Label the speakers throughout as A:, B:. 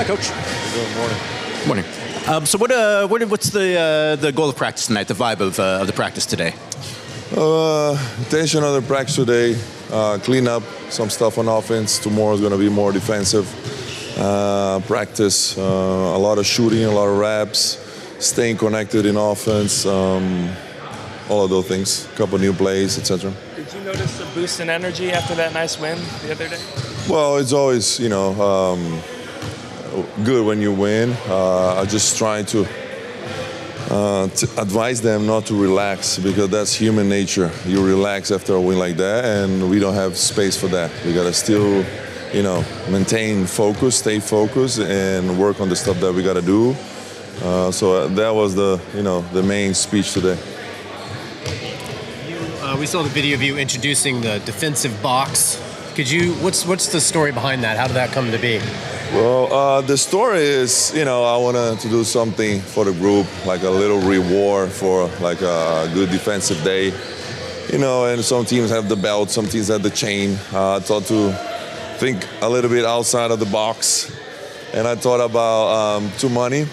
A: Hi, Coach.
B: Good morning.
A: Morning. So what's the goal of practice tonight, the vibe of the practice today?
B: Intention of the practice today, clean up some stuff on offense. Tomorrow is going to be more defensive. Practice, a lot of shooting, a lot of reps, staying connected in offense, all of those things, a couple new plays, etc.
C: Did you notice a boost in energy after that nice win the other day?
B: Well, it's always, good when you win. I just try to advise them not to relax, because that's human nature. You relax after a win like that, and we don't have space for that. We got to still, maintain focus, stay focused, and work on the stuff that we got to do. So that was the main speech today.
D: We saw the video of you introducing the defensive box. What's the story behind that? How did that come to be?
B: Well, the story is, I wanted to do something for the group, like a little reward for like a good defensive day. And some teams have the belt, some teams have the chain. I thought to think a little bit outside of the box. And I thought about Tualatin,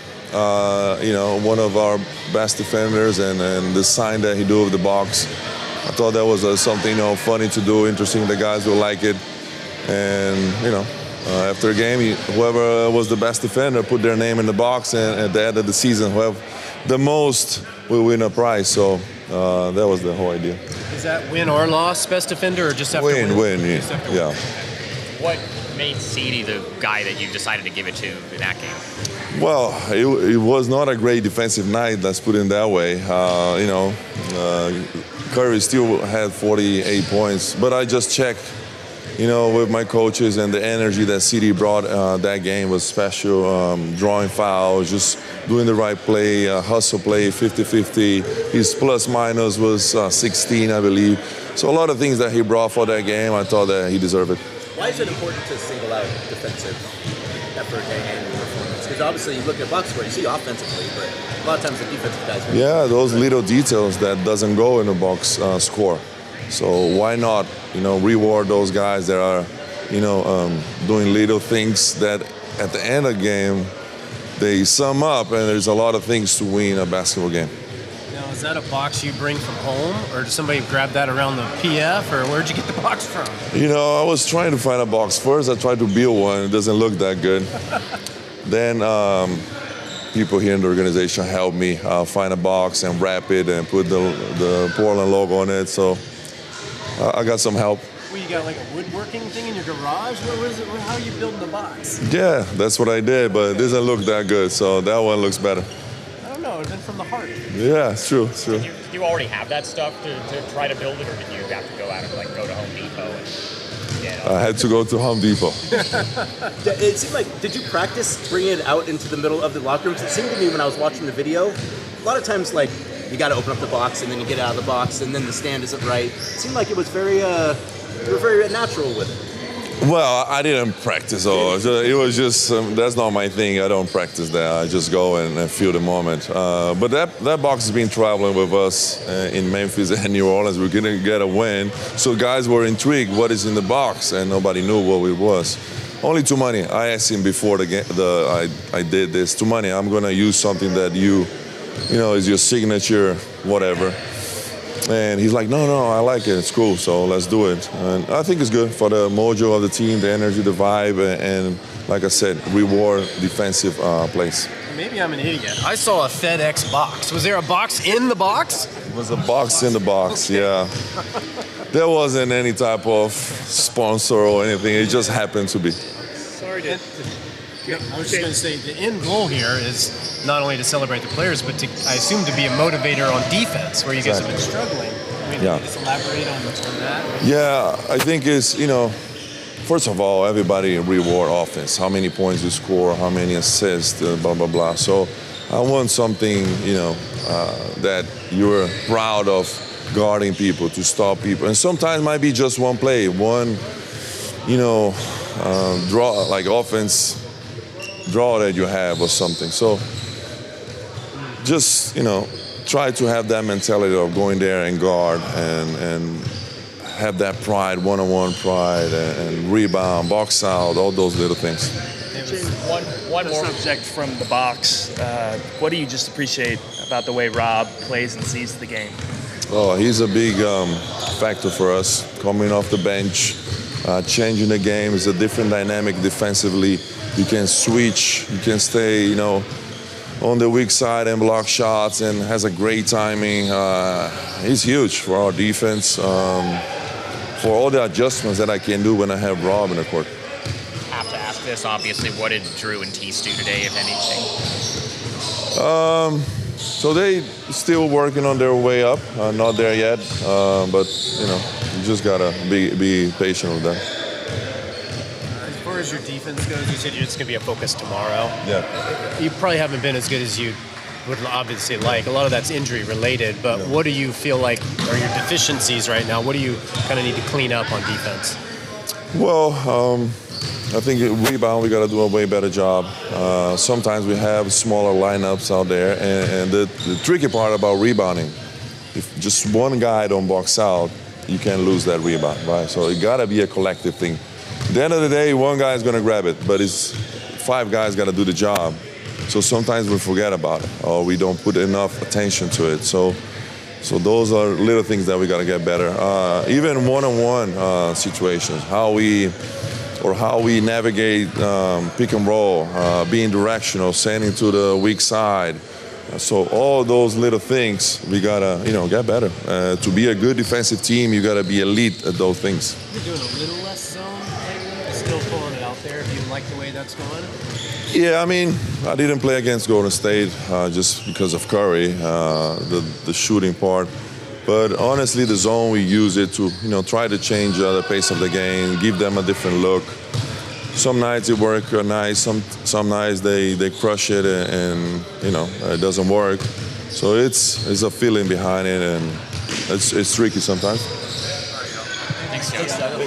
B: one of our best defenders, and the sign that he do with the box. I thought that was something, funny to do, interesting. The guys will like it. And, after a game, whoever was the best defender put their name in the box, and at the end of the season, whoever the most will win a prize. So that was the whole idea.
D: Is that win or loss, best defender, or just after win?
B: Win, yeah.
E: What made Ceedy the guy that you decided to give it to in that game?
B: Well, it was not a great defensive night, let's put it that way. Curry still had 48 points, but I just checked, with my coaches, and the energy that Ceedy brought that game was special. Drawing fouls, just doing the right play, hustle play, 50-50. His plus-minus was 16, I believe. So a lot of things that he brought for that game, I thought that he deserved it.
A: Why is it important to single out defensive effort and performance? Because obviously you look at box score, you see offensively, but a lot of times the defensive guys...
B: Yeah, those little details that doesn't go in the box score. So why not, reward those guys that are, doing little things that at the end of the game, they sum up, and there's a lot of things to win a basketball game.
D: Now, is that a box you bring from home, or did somebody grab that around the PF, or where'd you get the box from?
B: I was trying to find a box. First, I tried to build one. It doesn't look that good. Then people here in the organization helped me find a box and wrap it and put the Portland logo on it. So I got some help.
D: Well, you got like a woodworking thing in your garage? What was it? How are you building the box?
B: Yeah, that's what I did, but it doesn't look that good. So that one looks better.
D: I don't know. It's been from the heart.
B: Yeah, it's true.
E: Did you already have that stuff to try to build it, or did you have to go out and go to Home Depot?
B: I had to go to Home Depot.
A: It seemed like, did you practice bringing it out into the middle of the locker rooms? It seemed to me when I was watching the video, a lot of times you got to open up the box and then you get out of the box and then the stand isn't right. It seemed like it was you were very natural with it.
B: Well, I didn't practice. It was just, that's not my thing. I don't practice that. I just go and feel the moment. But that box has been traveling with us in Memphis and New Orleans. We're going to get a win. So guys were intrigued what is in the box, and nobody knew what it was. Only Tualatin. I asked him before I did this. Tualatin, I'm going to use something that is your signature, whatever. And he's like, no, I like it. It's cool, so let's do it. And I think it's good for the mojo of the team, the energy, the vibe, and like I said, reward defensive plays.
D: Maybe I'm an idiot. I saw a FedEx box. Was there a box in the box?
B: It was a box in the box, yeah. There wasn't any type of sponsor or anything. It just happened to be.
D: Sorry to... I was just going to say, the end goal here is not only to celebrate the players, but I assume to be a motivator on defense, where you guys have been struggling. Can you just elaborate on that?
B: Yeah, I think it's, first of all, everybody reward offense. How many points you score, how many assists, blah, blah, blah. So I want something, that you're proud of guarding people, to stop people. And sometimes it might be just one play, one, draw, like offense draw that you have or something. So just, try to have that mentality of going there and guard and have that pride, one-on-one pride, and rebound, box out, all those little things.
C: One more subject from the box. What do you just appreciate about the way Rob plays and sees the game?
B: Oh, he's a big factor for us. Coming off the bench, changing the game. It's a different dynamic defensively. You can switch. You can stay, on the weak side and block shots, and has a great timing. He's huge for our defense. For all the adjustments that I can do when I have Rob in the court.
E: Have to ask this, obviously. What did Drew and Tease do today, if anything?
B: So they still working on their way up. Not there yet, but you just gotta be patient with that.
D: As far as your defense goes, you said it's gonna be a focus tomorrow.
B: Yeah.
D: You probably haven't been as good as you would obviously like. A lot of that's injury related, but what do you feel like are your deficiencies right now? What do you kind of need to clean up on defense?
B: Well, I think rebound, we got to do a way better job. Sometimes we have smaller lineups out there, and the tricky part about rebounding, if just one guy don't box out, you can lose that rebound, right? So it got to be a collective thing. At the end of the day, one guy is going to grab it, but it's 5 guys got to do the job. So sometimes we forget about it, or we don't put enough attention to it. So those are little things that we got to get better. Even one-on-one situations, how we navigate pick and roll, being directional, sending to the weak side. So all those little things we gotta get better. To be a good defensive team, you gotta be elite at those things.
D: You're doing a little less zone lately, still pulling it out there. Do you like the way that's going?
B: Yeah, I didn't play against Golden State just because of Curry, the shooting part. But honestly, the zone, we use it to try to change the pace of the game, give them a different look. Some nights it works nice, some nights they crush it and it doesn't work. So it's a feeling behind it, and it's tricky sometimes.
E: Thanks, Tiago.